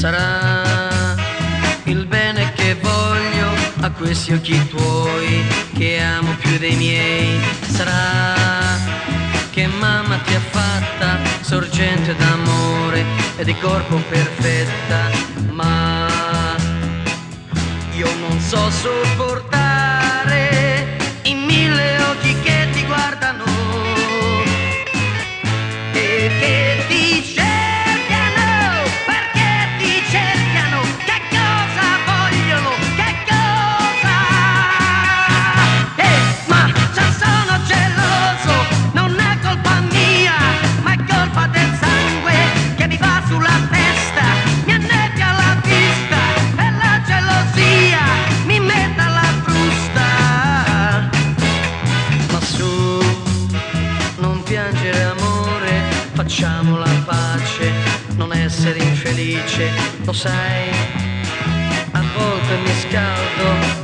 Sarà il bene che voglio a questi occhi tuoi, che amo più dei miei. Sarà che mamma ti ha fatta sorgente d'amore e di corpo perfetta, ma io non so sopportare i mille occhi che ti guardano e che ti cercano, perché ti cercano, che cosa vogliono, che cosa? Ma se sono geloso non è colpa mia, ma è colpa del sangue che mi va sulla testa, mi annebbia la vista e la gelosia mi mette alla frusta. Ma su, non piangere amore, facciamo la pace, non essere infelice, lo sai, a volte mi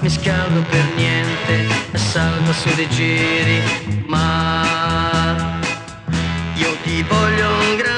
scaldo per niente e salgo su dei giri, ma io ti voglio un grande